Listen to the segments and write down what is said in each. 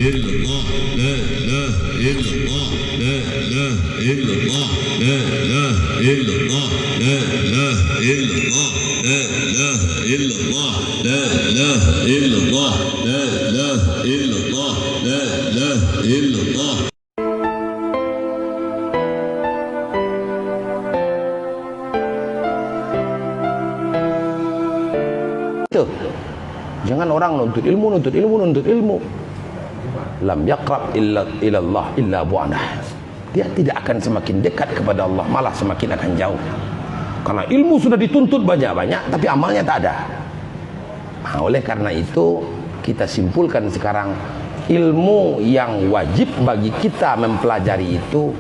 illallah, la ilaha illallah, la ilaha illallah, la ilaha illallah, la ilaha illallah, la ilaha illallah, la ilaha illallah, la ilaha illallah, la ilaha illallah. Jangan orang nuntut ilmu. Lam yaqrab ilallah illa bu'anah. Dia tidak akan semakin dekat kepada Allah, malah semakin akan jauh. Karena ilmu sudah dituntut banyak-banyak, tapi amalnya tak ada. Nah, oleh karena itu, kita simpulkan sekarang, ilmu yang wajib bagi kita mempelajari itu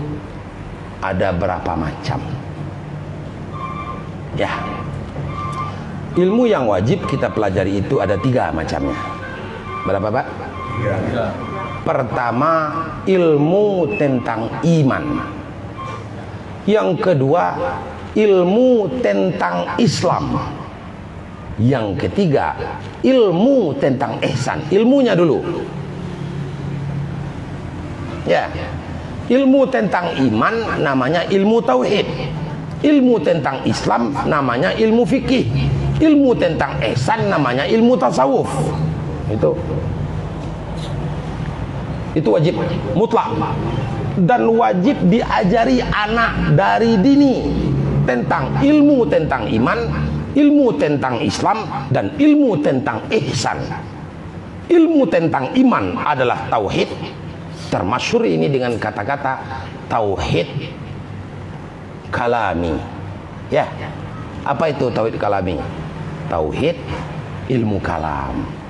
ada berapa macam. Ya, ilmu yang wajib kita pelajari itu ada 3 macamnya. Berapa, Pak? 3. Pertama, ilmu tentang iman. Yang kedua, ilmu tentang Islam. Yang ketiga, ilmu tentang ihsan. Ilmunya dulu. Ya. Ilmu tentang iman namanya ilmu tauhid. Ilmu tentang Islam namanya ilmu fikih. Ilmu tentang ihsan namanya ilmu tasawuf. Itu wajib mutlak, dan wajib diajari anak dari dini tentang ilmu tentang iman, ilmu tentang Islam, dan ilmu tentang ihsan. Ilmu tentang iman adalah tauhid, termasyhur ini dengan kata-kata tauhid kalami. Ya, apa itu tauhid kalami? Tauhid ilmu kalam.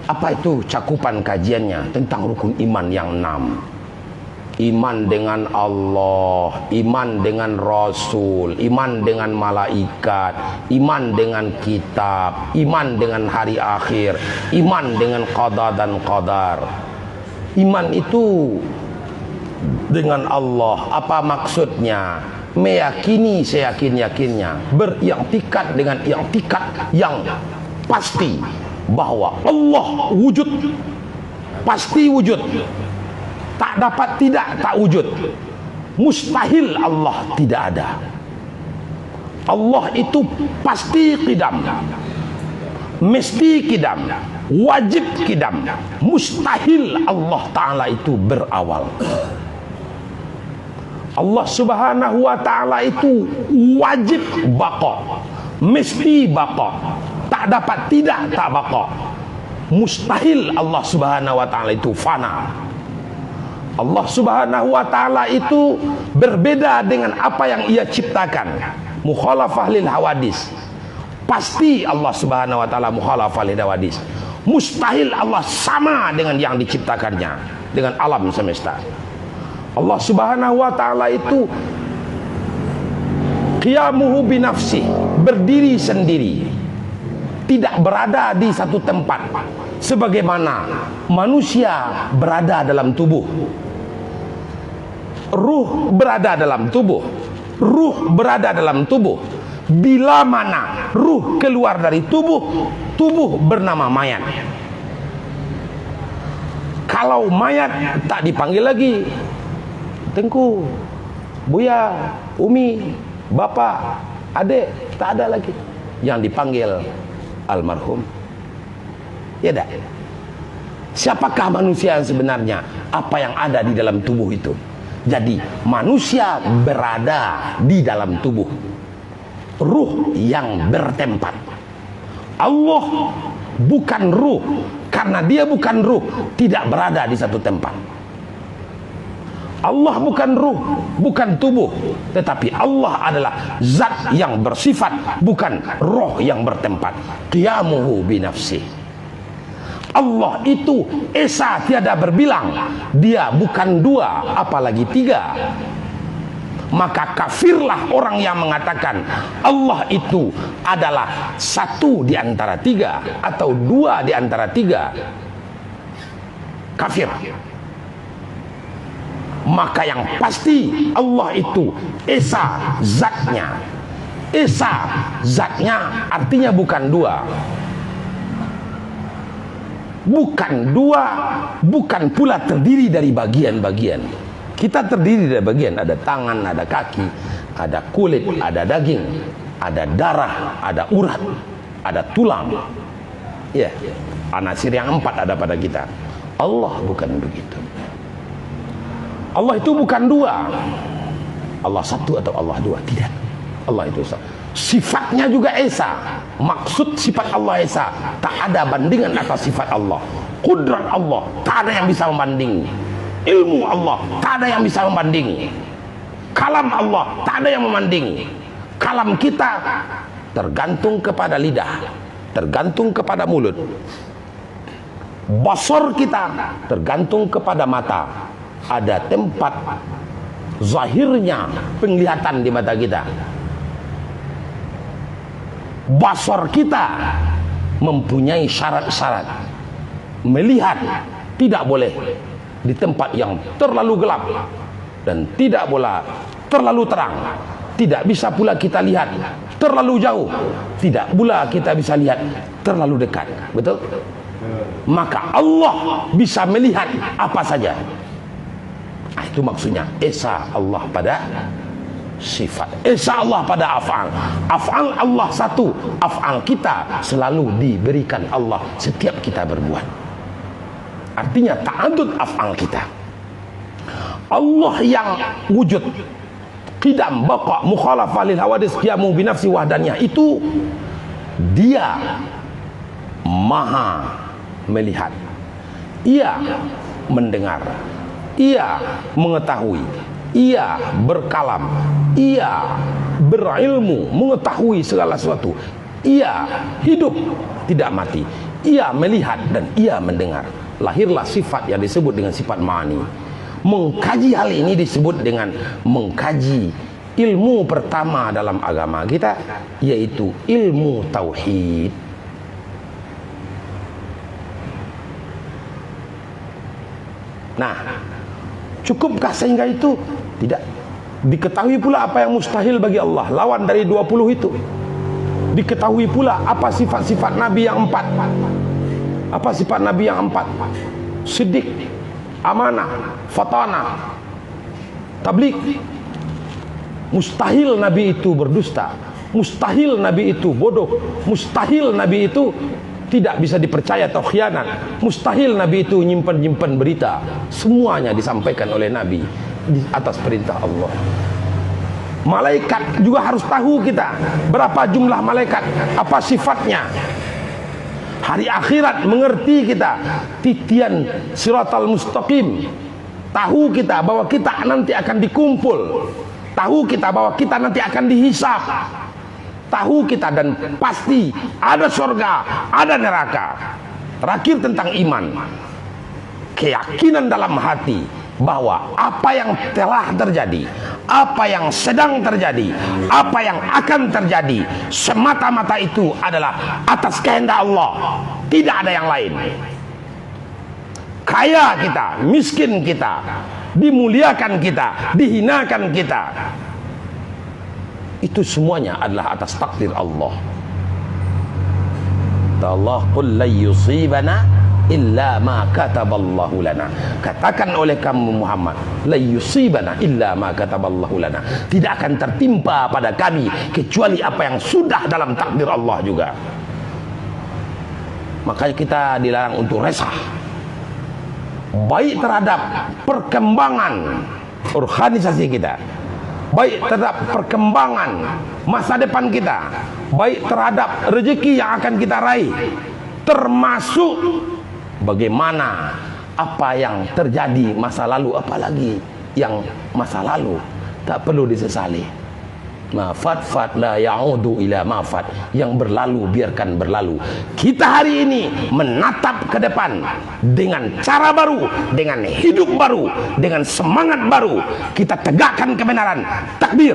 Apa itu cakupan kajiannya? Tentang rukun iman yang 6. Iman dengan Allah, iman dengan Rasul, iman dengan malaikat, iman dengan kitab, iman dengan hari akhir, iman dengan qada dan qadar. Iman itu dengan Allah, apa maksudnya? Meyakini seyakin-yakinnya, beriktikad dengan iktikad yang pasti bahwa Allah wujud, pasti wujud, tak dapat tidak, tak wujud, mustahil Allah tidak ada. Allah itu pasti qidam, mesti qidam, wajib qidam, mustahil Allah Ta'ala itu berawal. Allah Subhanahu wa Ta'ala itu wajib baqa, mesti baqa, tak dapat tidak, tak baqa. Mustahil Allah Subhanahu wa Ta'ala itu fana. Allah Subhanahu wa Ta'ala itu berbeda dengan apa yang ia ciptakan, mukhalafah lil hawadis. Pasti Allah Subhanahu wa Ta'ala mukhalafah lil hawadis. Mustahil Allah sama dengan yang diciptakannya, dengan alam semesta. Allah Subhanahu wa Ta'ala itu qiyamuhu binafsi, berdiri sendiri, tidak berada di satu tempat sebagaimana manusia berada dalam tubuh, ruh berada dalam tubuh, ruh berada dalam tubuh. Bila mana ruh keluar dari tubuh, tubuh bernama mayat. Kalau mayat tak dipanggil lagi Tengku, Buya, Umi, Bapak, Adik, tak ada lagi. Yang dipanggil almarhum. Ya dah. Siapakah manusia yang sebenarnya? Apa yang ada di dalam tubuh itu? Jadi manusia berada di dalam tubuh, ruh yang bertempat. Allah bukan ruh, karena dia bukan ruh, tidak berada di satu tempat. Allah bukan ruh, bukan tubuh, tetapi Allah adalah zat yang bersifat, bukan roh yang bertempat. Qiyamuhu binafsih. Allah itu esa tiada berbilang, dia bukan 2 apalagi 3. Maka kafirlah orang yang mengatakan Allah itu adalah 1 di antara 3 atau 2 di antara 3. Kafir. Maka yang pasti Allah itu esa zatnya. Esa zatnya artinya bukan 2. bukan dua, bukan pula terdiri dari bagian-bagian. Kita terdiri dari bagian, ada tangan, ada kaki, ada kulit, ada daging, ada darah, ada urat, ada tulang. Ya, anasir yang 4 ada pada kita. Allah bukan begitu. Allah itu bukan dua, Allah satu atau Allah dua, tidak. Allah itu esa. Sifatnya juga esa. Maksud sifat Allah esa, tak ada bandingan atas sifat Allah. Kudrat Allah, tak ada yang bisa membanding. Ilmu Allah, tak ada yang bisa membanding. Kalam Allah, tak ada yang membanding. Kalam kita tergantung kepada lidah, tergantung kepada mulut. Basar kita tergantung kepada mata. Ada tempat zahirnya penglihatan di mata kita. Basar kita mempunyai syarat-syarat. Melihat tidak boleh di tempat yang terlalu gelap dan tidak boleh terlalu terang. Tidak bisa pula kita lihat terlalu jauh, tidak pula kita bisa lihat terlalu dekat. Betul? Maka Allah bisa melihat apa saja. Itu maksudnya esa Allah pada sifat, esa Allah pada af'al. Af'al Allah satu, af'al kita selalu diberikan Allah setiap kita berbuat. Artinya ta'adud af'al kita. Allah yang wujud, qidam, baqa, mukhalafah lil hawadis, qiyamu binafsi wahdaniyah, itu dia maha melihat, ia mendengar, ia mengetahui, ia berkalam, ia berilmu, mengetahui segala sesuatu, ia hidup tidak mati, ia melihat dan ia mendengar. Lahirlah sifat yang disebut dengan sifat ma'ani. Mengkaji hal ini disebut dengan mengkaji ilmu pertama dalam agama kita, yaitu ilmu tauhid. Nah, cukupkah sehingga itu? Tidak. Diketahui pula apa yang mustahil bagi Allah, lawan dari 20 itu. Diketahui pula apa sifat-sifat Nabi yang 4. Apa sifat Nabi yang 4? Siddiq, amanah, fatanah, tabligh. Mustahil Nabi itu berdusta, mustahil Nabi itu bodoh, mustahil Nabi itu tidak bisa dipercaya atau khianat, mustahil Nabi itu nyimpan-nyimpan berita. Semuanya disampaikan oleh Nabi di atas perintah Allah. Malaikat juga harus tahu kita berapa jumlah malaikat, apa sifatnya. Hari akhirat mengerti kita, titian siratal mustaqim. Tahu kita bahwa kita nanti akan dikumpul, tahu kita bahwa kita nanti akan dihisab, tahu kita dan pasti ada surga, ada neraka. Terakhir tentang iman, keyakinan dalam hati bahwa apa yang telah terjadi, apa yang sedang terjadi, apa yang akan terjadi, semata-mata itu adalah atas kehendak Allah, tidak ada yang lain. Kaya kita, miskin kita, dimuliakan kita, dihinakan kita, itu semuanya adalah atas takdir Allah. Allah qul la yusibana illa ma kataballahu lana. Katakan oleh kamu Muhammad, la yusibana illa ma kataballahu lana. Tidak akan tertimpa pada kami kecuali apa yang sudah dalam takdir Allah juga. Makanya kita dilarang untuk resah, baik terhadap perkembangan organisasi kita, baik terhadap perkembangan masa depan kita, baik terhadap rezeki yang akan kita raih, termasuk bagaimana apa yang terjadi masa lalu, apalagi yang masa lalu tak perlu disesali. Mafat la ya'udu ila mafat, yang berlalu biarkan berlalu. Kita hari ini menatap ke depan dengan cara baru, dengan hidup baru, dengan semangat baru. Kita tegakkan kebenaran. Takbir.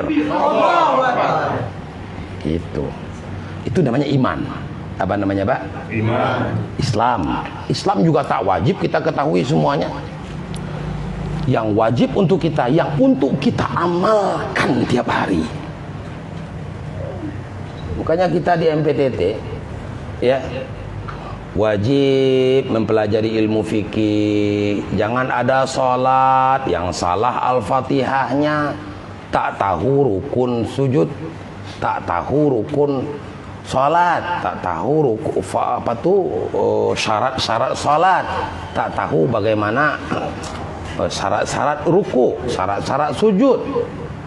Itu namanya iman. Apa namanya, Pak? Iman. Islam. Islam juga tak wajib kita ketahui semuanya. Yang wajib untuk kita, yang untuk kita amalkan tiap hari. Makanya kita di MPTT, ya, wajib mempelajari ilmu fikih. Jangan ada sholat yang salah Al-Fatihahnya, tak tahu rukun sujud, tak tahu rukun sholat, tak tahu rukun syarat-syarat sholat, tak tahu bagaimana syarat-syarat ruku, syarat-syarat sujud,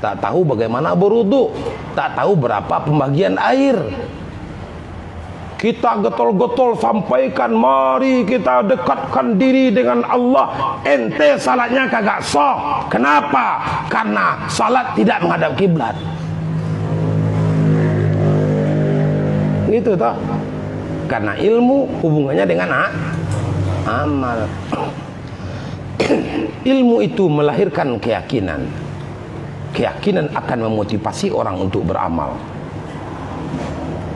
tak tahu bagaimana berwudu, tak tahu berapa pembagian air. Kita getol-getol sampaikan, mari kita dekatkan diri dengan Allah. Ente salatnya kagak sah. Kenapa? Karena salat tidak menghadap kiblat. Gitu toh. Karena ilmu hubungannya dengan amal. Ilmu itu melahirkan keyakinan. Keyakinan akan memotivasi orang untuk beramal.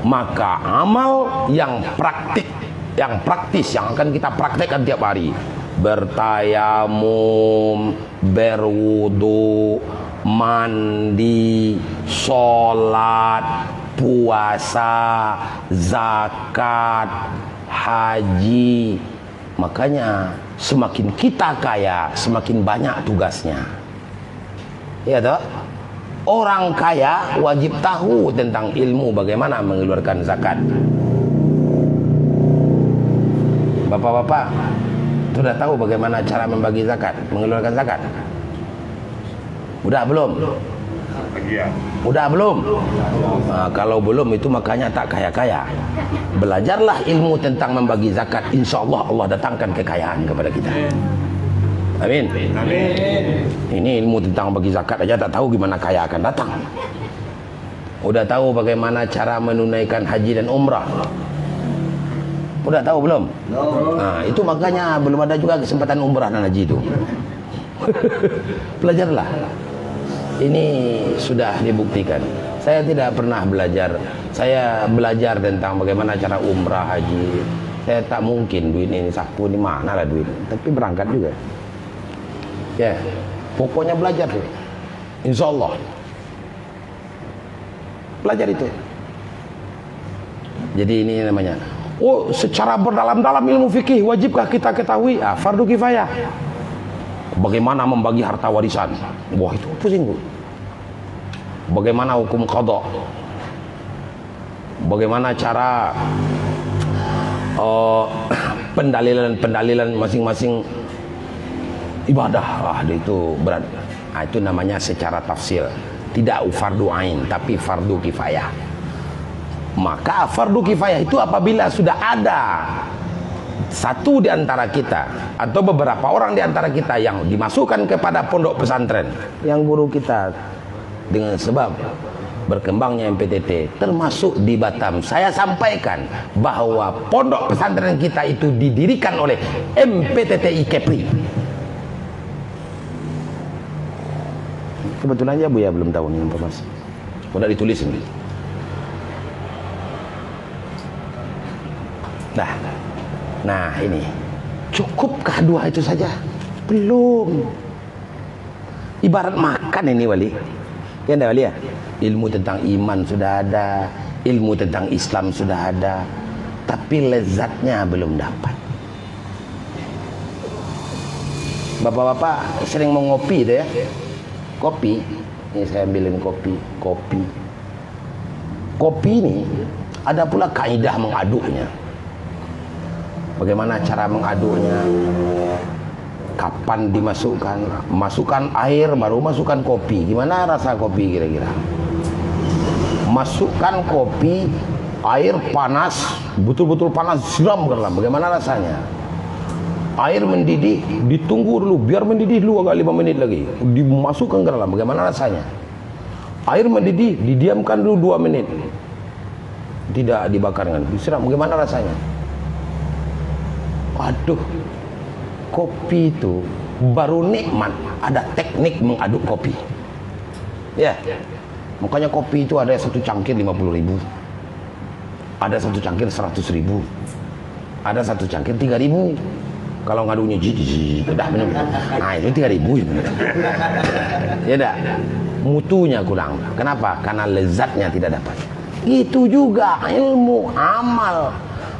Maka amal yang praktis yang akan kita praktekkan tiap hari, bertayamum, berwudu, mandi, sholat, puasa, zakat, haji. Makanya semakin kita kaya, semakin banyak tugasnya. Ya toh? Orang kaya wajib tahu tentang ilmu bagaimana mengeluarkan zakat. Bapak-bapak sudah tahu bagaimana cara membagi zakat, mengeluarkan zakat? Udah belum? Udah belum? Nah, kalau belum itu makanya tak kaya-kaya. Belajarlah ilmu tentang membagi zakat. Insya Allah Allah datangkan kekayaan kepada kita. Amin. Amin. Ini ilmu tentang bagi zakat aja tak tahu gimana kaya akan datang. Udah tahu bagaimana cara menunaikan haji dan umrah? Udah tahu belum? Nah, itu makanya belum ada juga kesempatan umrah dan haji itu. Belajarlah. Ini sudah dibuktikan. Saya tidak pernah belajar. Saya belajar tentang bagaimana cara umrah haji. Saya tak mungkin duit ini saku di mana lah duit. Tapi berangkat juga. Ya, pokoknya belajar tuh. Insya Allah. Belajar itu. Jadi ini namanya. Oh, secara berdalam-dalam ilmu fikih wajibkah kita ketahui? Fardu kifayah. Bagaimana membagi harta warisan? Wah, itu pusing Bu. Bagaimana hukum qadha? Bagaimana cara pendalilan masing-masing ibadah? Itu berat. Itu namanya secara tafsir. Tidak fardu ain, tapi fardu kifayah. Maka fardu kifayah itu apabila sudah ada satu di antara kita atau beberapa orang di antara kita yang dimasukkan kepada pondok pesantren yang guru kita dengan sebab berkembangnya MPTT termasuk di Batam, saya sampaikan bahwa pondok pesantren kita itu didirikan oleh MPTTI Kepri. Kebetulan aja Bu ya belum tahu nih informasi. Udah ditulis ini. Nah ini cukupkah dua itu saja? Belum. Ibarat makan ini Wali. Ya enggak Wali ya? Ilmu tentang iman sudah ada, ilmu tentang Islam sudah ada, tapi lezatnya belum dapat. Bapak-bapak sering mau ngopi itu ya? Kopi. Ini saya ambilin kopi. Kopi ini ada pula kaidah mengaduknya. Bagaimana cara mengaduknya? Kapan dimasukkan? Masukkan air baru masukkan kopi. Gimana rasa kopi kira-kira? Masukkan kopi, air panas, betul-betul panas, siram ke dalam. Bagaimana rasanya? Air mendidih, ditunggu dulu, biar mendidih dulu agak 5 menit lagi. Dimasukkan ke dalam. Bagaimana rasanya? Air mendidih, didiamkan dulu 2 menit. Tidak dibakar dengan disiram. Bagaimana rasanya? Waduh, kopi itu baru nikmat ada teknik mengaduk kopi. Ya, makanya kopi itu ada satu cangkir 50.000, ada satu cangkir 100.000, ada satu cangkir 3.000. Kalau ngaduknya udah bener. Nah itu 3.000 ya. Ya dah, mutunya kurang. Kenapa? Karena lezatnya tidak dapat. Itu juga ilmu amal.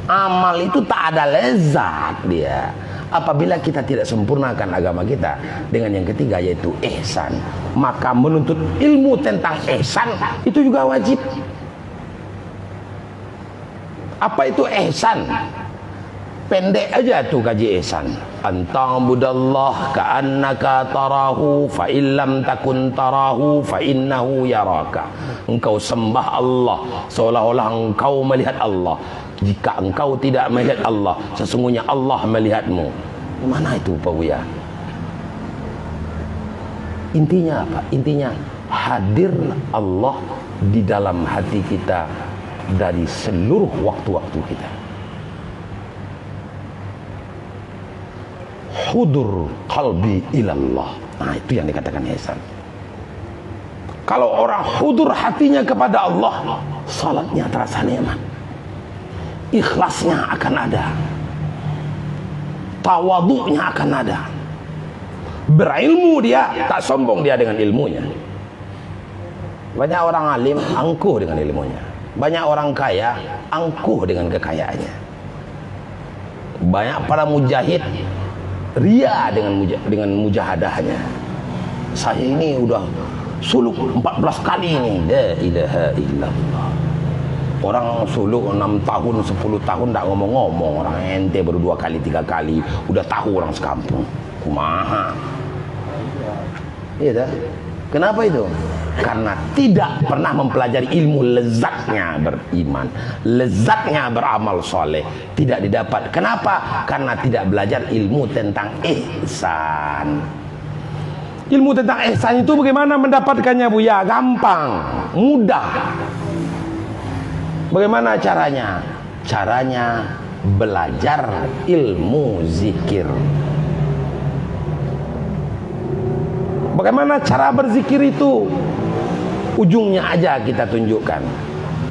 Amal itu tak ada lezat dia apabila kita tidak sempurnakan agama kita dengan yang ketiga yaitu ihsan. Maka menuntut ilmu tentang ihsan itu juga wajib. Apa itu ihsan? Pendek aja tuh kaji ihsan. Anta'budallah ka'annaka tarahu fa illam takun tarahu fa innahu yaraka. Engkau sembah Allah seolah-olah engkau melihat Allah. Jika engkau tidak melihat Allah, sesungguhnya Allah melihatmu. Mana itu Pak Buya? Intinya apa? Intinya hadir Allah di dalam hati kita dari seluruh waktu-waktu kita. Hudur qalbi ilallah. Nah, itu yang dikatakan ihsan. Kalau orang hudur hatinya kepada Allah, salatnya terasa nikmat. Ikhlasnya akan ada, tawaduknya akan ada. Berilmu dia, tak sombong dia dengan ilmunya. Banyak orang alim angkuh dengan ilmunya. Banyak orang kaya angkuh dengan kekayaannya. Banyak para mujahid ria dengan mujahadahnya. Saya ini udah suluk 14 kali ini. La ilaha illallah. Orang suluk 6 tahun, 10 tahun tak ngomong-ngomong. Orang ente baru 2 kali, 3 kali udah tahu orang sekampung. Kumaha. Iya dah. Kenapa itu? Karena tidak pernah mempelajari ilmu lezatnya beriman, lezatnya beramal soleh. Tidak didapat. Kenapa? Karena tidak belajar ilmu tentang ihsan. Ilmu tentang ihsan itu bagaimana mendapatkannya Buya? Gampang, mudah. Bagaimana caranya? Caranya belajar ilmu zikir. Bagaimana cara berzikir itu? Ujungnya aja kita tunjukkan.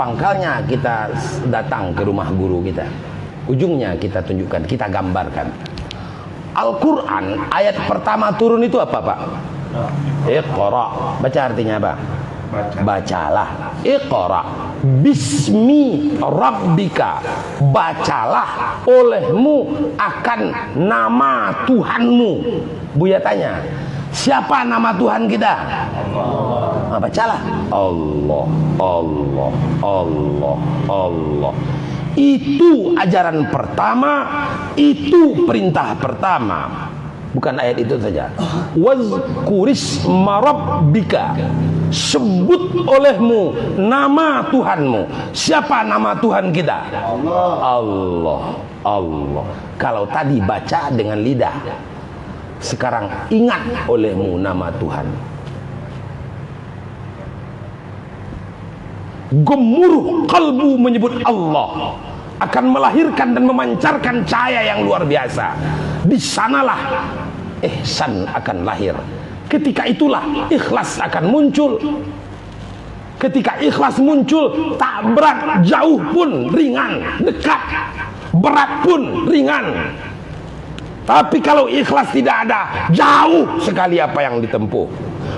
Pangkalnya kita datang ke rumah guru kita. Ujungnya kita tunjukkan, kita gambarkan. Al-Quran ayat pertama turun itu apa Pak? Iqra. Baca artinya apa? Bacalah. Iqra bismi rabbika. Bacalah olehmu akan nama Tuhanmu. Buya tanya, siapa nama Tuhan kita? Nah, bacalah. Allah, Allah, Allah, Allah. Itu ajaran pertama, itu perintah pertama. Bukan ayat itu saja. Wazkurisma rabbika. Sebut olehmu nama Tuhanmu. Siapa nama Tuhan kita? Allah. Allah, Allah. Kalau tadi baca dengan lidah, sekarang ingat olehmu nama Tuhan. Gemuruh kalbu menyebut Allah akan melahirkan dan memancarkan cahaya yang luar biasa. Di sanalah ihsan akan lahir. Ketika itulah ikhlas akan muncul. Ketika ikhlas muncul, tak berat jauh pun ringan, dekat berat pun ringan. Tapi kalau ikhlas tidak ada, jauh sekali apa yang ditempuh,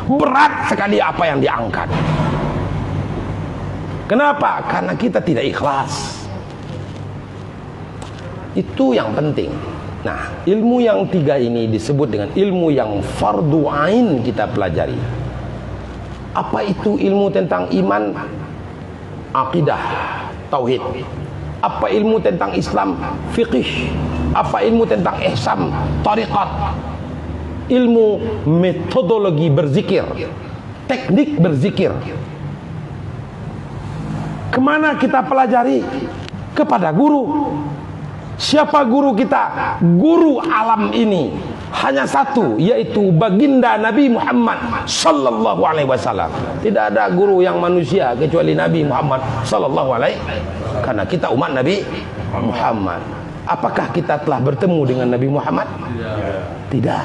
berat sekali apa yang diangkat. Kenapa? Karena kita tidak ikhlas. Itu yang penting. Nah, ilmu yang 3 ini disebut dengan ilmu yang fardu ain kita pelajari. Apa itu ilmu tentang iman, akidah, tauhid? Apa ilmu tentang Islam, fiqih? Apa ilmu tentang ihsan, tariqat? Ilmu metodologi berzikir, teknik berzikir. Kemana kita pelajari? Kepada guru. Siapa guru kita? Guru alam ini hanya satu, yaitu baginda Nabi Muhammad sallallahu alaihi wasallam. Tidak ada guru yang manusia kecuali Nabi Muhammad sallallahu alaihi. Karena kita umat Nabi Muhammad. Apakah kita telah bertemu dengan Nabi Muhammad? Tidak.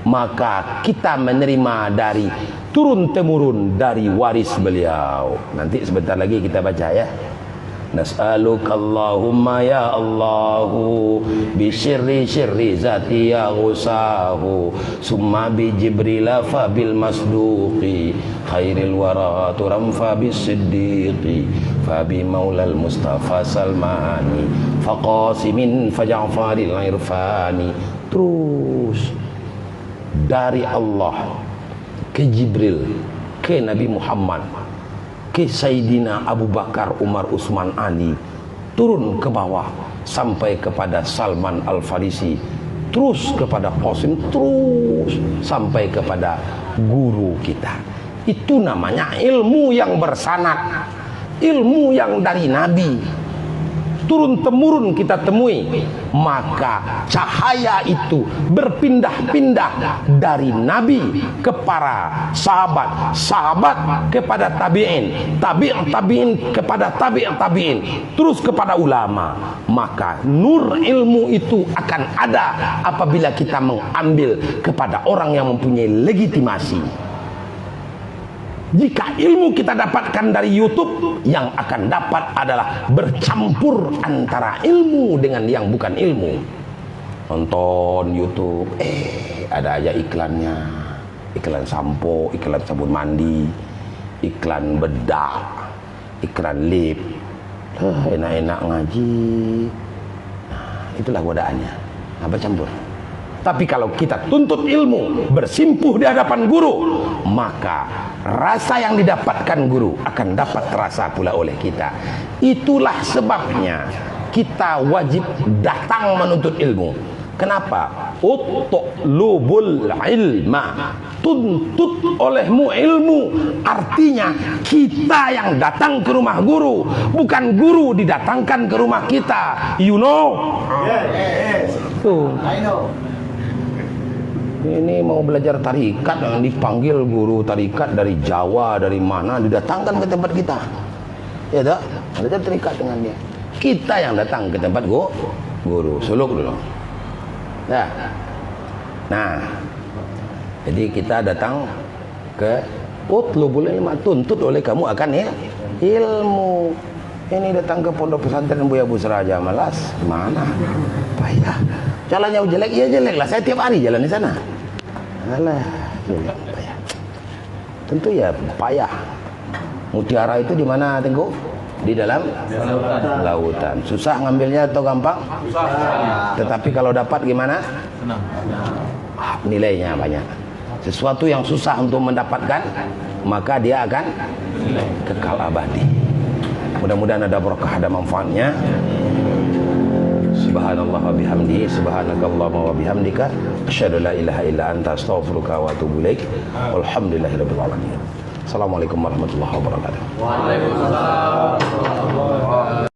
Maka kita menerima dari turun temurun dari waris beliau. Nanti sebentar lagi kita baca ya. Nas'aluka Allahumma ya Allahu bi syirri syirri zati ya ghusahu summa bi Jibril fa bil masduqi khairil wara turam fa bis siddiqi fa bi maulal Mustafa Salmani fa qasimin fa Ja'faril irfani. Terus dari Allah ke Jibril, ke Nabi Muhammad, ke Sayyidina Abu Bakar, Umar, Utsman, Ali, turun ke bawah sampai kepada Salman Al-Farisi, terus kepada Qasim, terus sampai kepada guru kita. Itu namanya ilmu yang bersanad, ilmu yang dari Nabi turun temurun kita temui. Maka cahaya itu berpindah-pindah dari Nabi ke para sahabat, sahabat kepada tabi'in, tabi'in kepada tabi'in, terus kepada ulama. Maka nur ilmu itu akan ada apabila kita mengambil kepada orang yang mempunyai legitimasi. Jika ilmu kita dapatkan dari YouTube, yang akan dapat adalah bercampur antara ilmu dengan yang bukan ilmu. Nonton YouTube, ada aja iklannya, iklan sampo, iklan sabun mandi, iklan bedak, iklan lip. Enak-enak ngaji. Nah, itulah godaannya. Nah, bercampur. Tapi kalau kita tuntut ilmu, bersimpuh di hadapan guru, maka rasa yang didapatkan guru akan dapat terasa pula oleh kita. Itulah sebabnya kita wajib datang menuntut ilmu. Kenapa? Utlubul ilma, tuntut olehmu ilmu. Artinya kita yang datang ke rumah guru, bukan guru didatangkan ke rumah kita. You know? Yes. Tuh. I know. Ini mau belajar tarikat, dipanggil guru tarikat dari Jawa, dari mana, didatangkan ke tempat kita. Ya tak? Belajar tarikat dengan dia. Kita yang datang ke tempat guru. Suluk dulu. Ya. Nah, jadi kita datang ke utlubul ilma, tuntut oleh kamu akan ya ilmu. Ini datang ke pondok pesantren Buya Busra aja malas. Mana? Payah. Jalannya jelek, ya jelek lah. Saya tiap hari jalan di sana. Alah, jelek, payah. Tentu ya payah. Mutiara itu di mana, Tengku? Di dalam lautan. Susah ngambilnya atau gampang? Susah. Tetapi kalau dapat gimana? Senang. Nilainya banyak. Sesuatu yang susah untuk mendapatkan, maka dia akan kekal abadi. Mudah-mudahan ada berkah, ada manfaatnya. Subhanallah wa bihamdihi, subhanakallahumma wa bihamdika, asyhadu la ilaha illa anta, astaghfiruka wa atubu ilaik. Walhamdulillahirabbil alamin. Assalamualaikum warahmatullahi wabarakatuh. Waalaikumsalam.